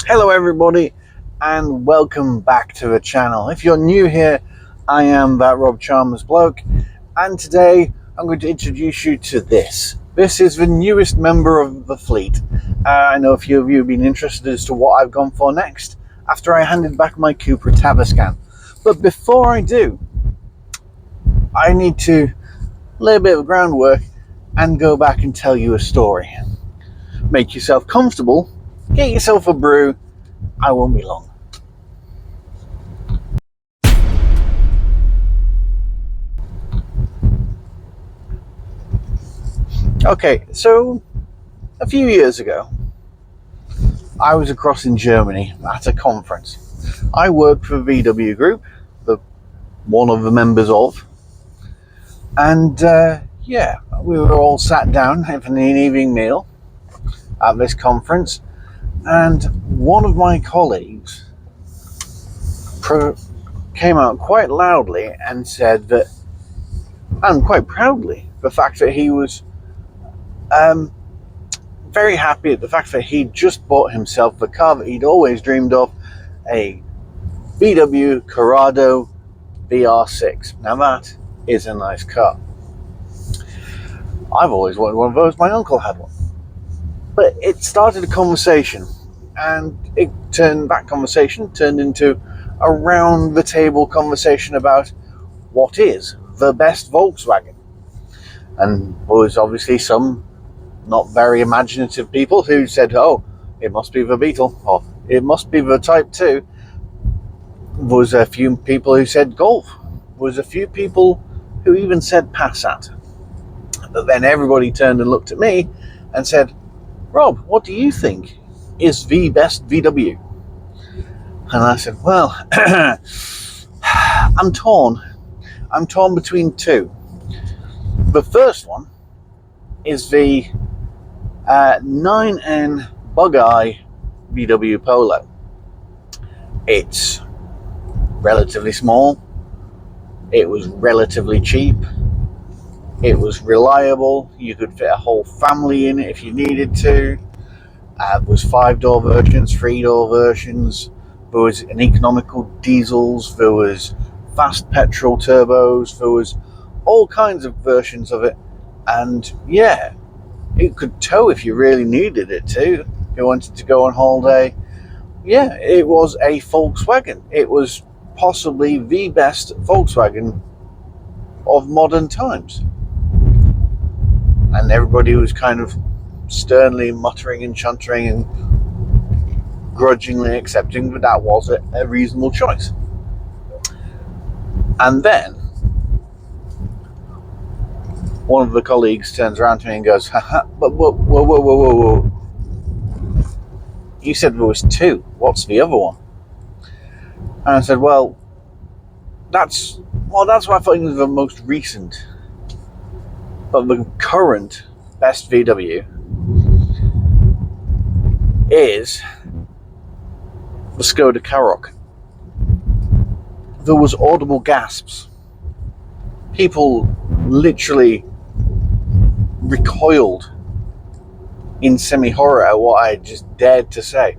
Hello everybody and welcome back to the channel. If you're new here, I am that Rob Chalmers bloke, and today I'm going to introduce you to this. This is the newest member of the fleet. I know a few of you have been interested as to what I've gone for next after I handed back my Cupra Tavascan. But before I do, I need to lay a bit of groundwork and go back and tell you a story. Make yourself comfortable, get yourself a brew. I won't be long. Okay, so a few years ago, I was across in Germany at a conference. I worked for VW Group, one of the members of, and we were all sat down having an evening meal at this conference, and one of my colleagues came out quite loudly and said that, and quite proudly, the fact that he was very happy at the fact that he'd just bought himself the car that he'd always dreamed of, a VW Corrado VR6. Now that is a nice car. I've always wanted one of those. My uncle had one. But it started a conversation, and that conversation turned into a round the table conversation about what is the best Volkswagen. And there was obviously some not very imaginative people who said, oh, it must be the Beetle, or it must be the Type 2. There was a few people who said Golf. There was a few people who even said Passat. But then everybody turned and looked at me and said, Rob, what do you think is the best VW? And I said, well, I'm torn. I'm torn between two. The first one is the 9N Bug-Eye VW Polo. It's relatively small. It was relatively cheap. It was reliable. You could fit a whole family in it if you needed to. There was 5-door versions, 3-door versions. There was an economical diesels. There was fast petrol turbos. There was all kinds of versions of it. And yeah, it could tow if you really needed it to. If you wanted to go on holiday. Yeah, it was a Volkswagen. It was possibly the best Volkswagen of modern times. And everybody was kind of sternly muttering and chuntering and grudgingly accepting that that was a reasonable choice. And then one of the colleagues turns around to me and goes, but whoa. You said there was two. What's the other one? And I said, well, that's what I thought was the most recent. But the current best VW is the Skoda Karoq. There was audible gasps. People literally recoiled in semi-horror at what I just dared to say.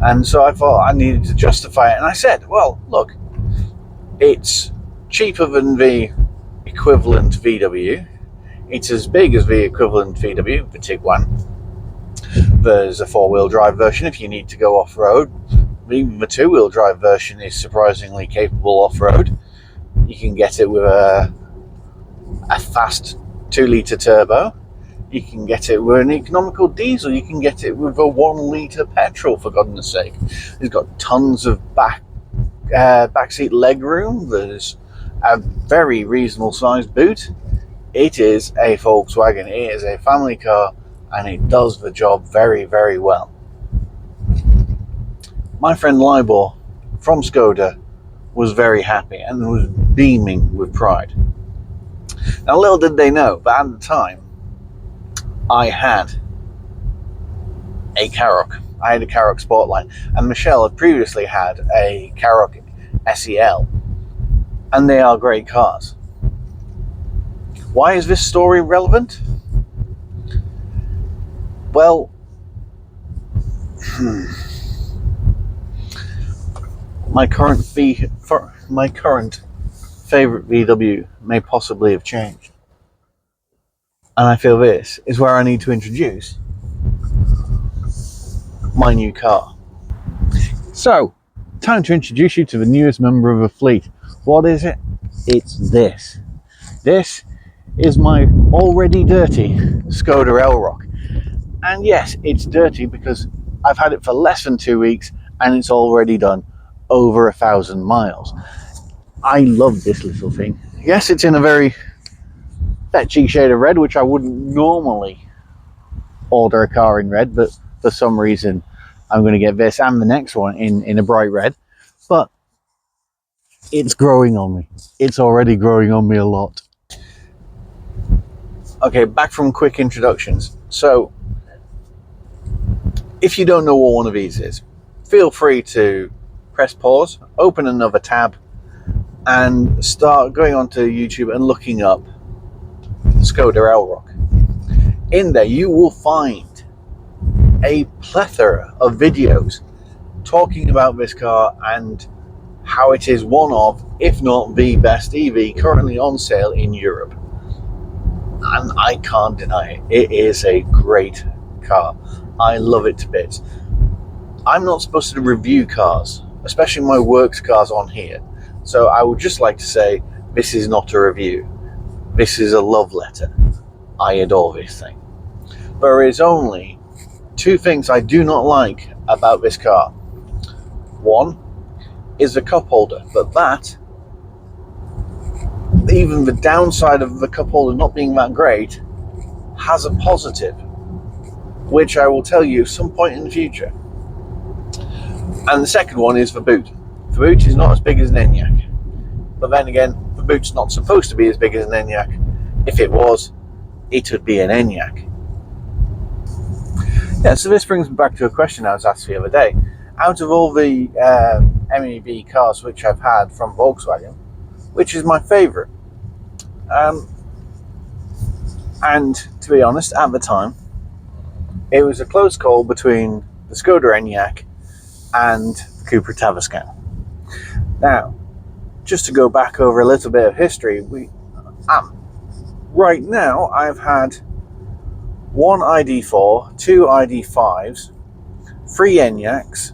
And so I thought I needed to justify it. And I said, well, look, it's cheaper than the equivalent VW. It's as big as the equivalent VW, the Tiguan. There's a 4-wheel drive version if you need to go off-road. Even the 2-wheel drive version is surprisingly capable off-road. You can get it with a fast 2-litre turbo. You can get it with an economical diesel. You can get it with a 1-litre petrol, for goodness sake. It's got tons of backseat legroom. There's a very reasonable sized boot. It is a Volkswagen. It is a family car, and it does the job very, very well. My friend Libor from Skoda was very happy and was beaming with pride. Now, little did they know, but at the time, I had a Karoq. I had a Karoq Sportline, and Michelle had previously had a Karoq SEL, and they are great cars. Why is this story relevant? Well, my current favorite VW may possibly have changed, and I feel this is where I need to introduce my new car. So, time to introduce you to the newest member of the fleet. What is it? It's this. This is my already dirty Skoda Elroq. And yes, it's dirty because I've had it for less than 2 weeks and it's already done over 1,000 miles. I love this little thing. Yes, it's in a very fetchy shade of red, which I wouldn't normally order a car in red, but for some reason I'm going to get this and the next one in a bright red. But it's growing on me. It's already growing on me a lot. Okay, back from quick introductions. So, if you don't know what one of these is, feel free to press pause, open another tab, and start going onto YouTube and looking up Skoda Elroq. In there, you will find a plethora of videos talking about this car and how it is one of, if not the best EV currently on sale in Europe. And I can't deny it. It is a great car. I love it to bits. I'm not supposed to review cars, especially my works cars on here. So I would just like to say, this is not a review. This is a love letter. I adore this thing. There is only 2 things I do not like about this car. One is the cup holder, but that, even the downside of the cup holder not being that great, has a positive, which I will tell you some point in the future. And the second one is the boot. The boot is not as big as an Enyaq. But then again, the boot's not supposed to be as big as an Enyaq. If it was, it would be an Enyaq. Yeah, so this brings me back to a question I was asked the other day. Out of all the MEB cars which I've had from Volkswagen, which is my favourite? And to be honest, at the time, it was a close call between the Skoda Enyaq and the Cupra Tavascan. Now, just to go back over a little bit of history, right now I've had 1 ID4, 2 ID5s, 3 Enyaqs,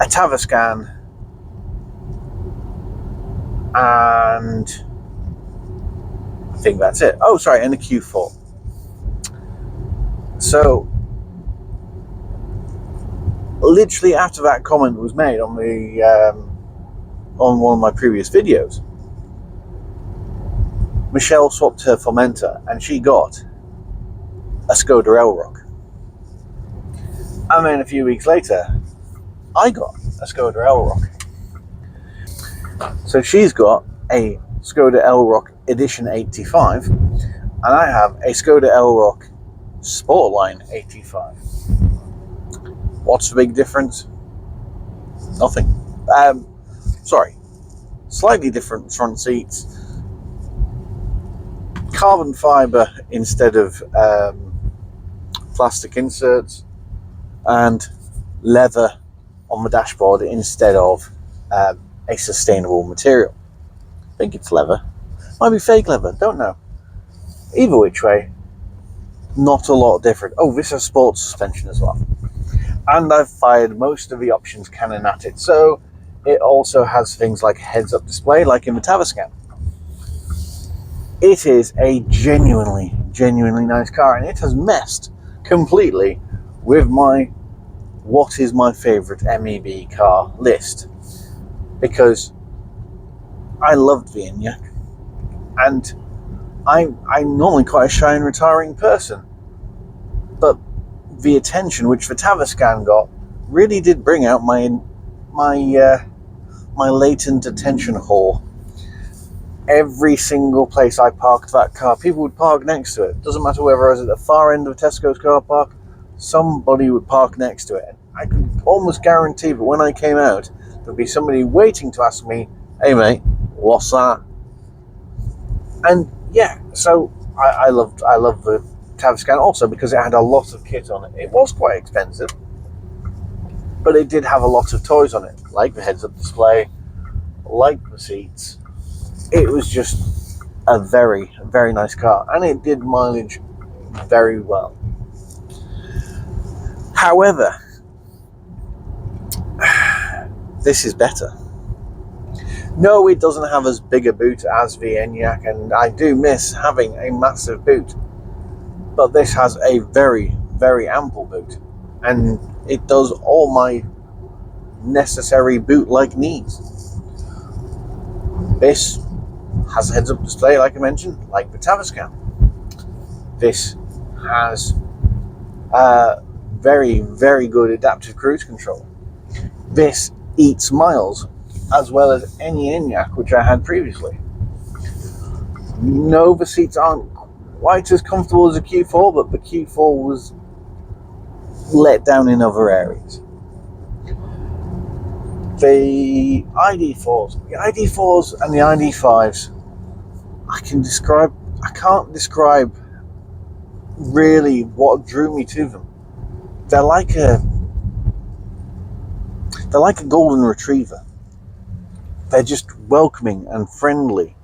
a Tavascan, and I think that's it. Oh, sorry, and a Q4. So, literally after that comment was made on the on one of my previous videos, Michelle swapped her Formentor and she got a Skoda Elroq. And then a few weeks later, I got a Skoda Elroq. So she's got a Skoda Elroq Edition 85, and I have a Skoda Elroq Sportline 85. What's the big difference? Nothing. Slightly different front seats, carbon fibre instead of plastic inserts, and leather on the dashboard instead of a sustainable material. I think it's leather. Might be fake leather, don't know. Either which way, not a lot different. Oh, this has sports suspension as well. And I've fired most of the options cannon at it, so it also has things like heads-up display, like in the Tavascan. It is a genuinely nice car, and it has messed completely with my what is my favourite MEB car list, because I loved the Enyaq, and I'm normally quite a shy and retiring person, but the attention which the Tavascan got really did bring out my latent attention whore. Every single place I parked that car, people would park next to it. Doesn't matter whether I was at the far end of Tesco's car park, somebody would park next to it. I could almost guarantee that when I came out, there'd be somebody waiting to ask me, "Hey mate, what's that?" And yeah, so I loved the Tavascan also because it had a lot of kit on it. It was quite expensive, But it did have a lot of toys on it, like the heads-up display, like the seats. It was just a very, very nice car, and it did mileage very well. However, this is better. No, it doesn't have as big a boot as the Enyaq, and I do miss having a massive boot. But this has a very, very ample boot, and it does all my necessary boot-like needs. This has a heads-up display, like I mentioned, like the Tavascan. This has very, very good adaptive cruise control. This eats miles, as well as any Enyaq which I had previously. No, the seats aren't quite as comfortable as a Q4, but the Q4 was let down in other areas. The ID4s and the ID5s, I can't describe really what drew me to them. They're like a golden retriever. They're just welcoming and friendly,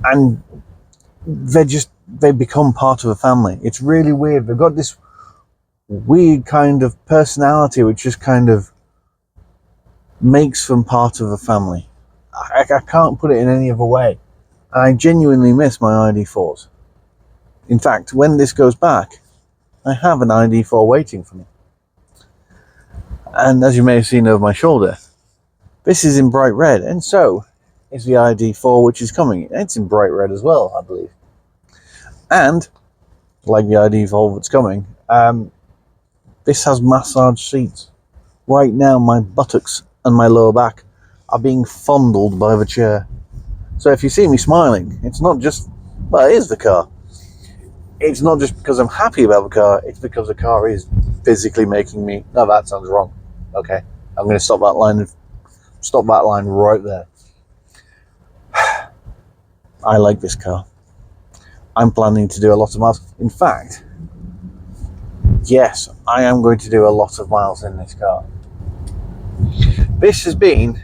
and they become part of a family. It's really weird. They've got this weird kind of personality which just kind of makes them part of a family. I can't put it in any other way. I genuinely miss my ID4s. In fact, when this goes back, I have an ID4 waiting for me. And as you may have seen over my shoulder, this is in bright red, and so is the ID4 which is coming. It's in bright red as well, I believe. And, like the ID4 that's coming, this has massage seats. Right now, my buttocks and my lower back are being fondled by the chair. So if you see me smiling, it's not just, well, it is the car. It's not just because I'm happy about the car, it's because the car is physically making me... No, that sounds wrong. Okay, I'm going to stop that line right there. I like this car. I'm planning to do a lot of miles. In fact, yes, I am going to do a lot of miles in this car. This has been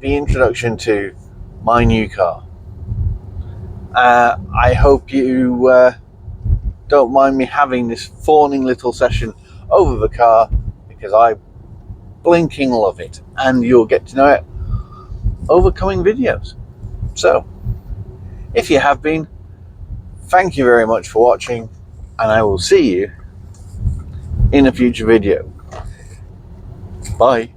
the introduction to my new car. I hope you don't mind me having this fawning little session over the car, because I blinking love it, and you'll get to know it over coming videos. So, if you have been, thank you very much for watching, and I will see you in a future video. Bye.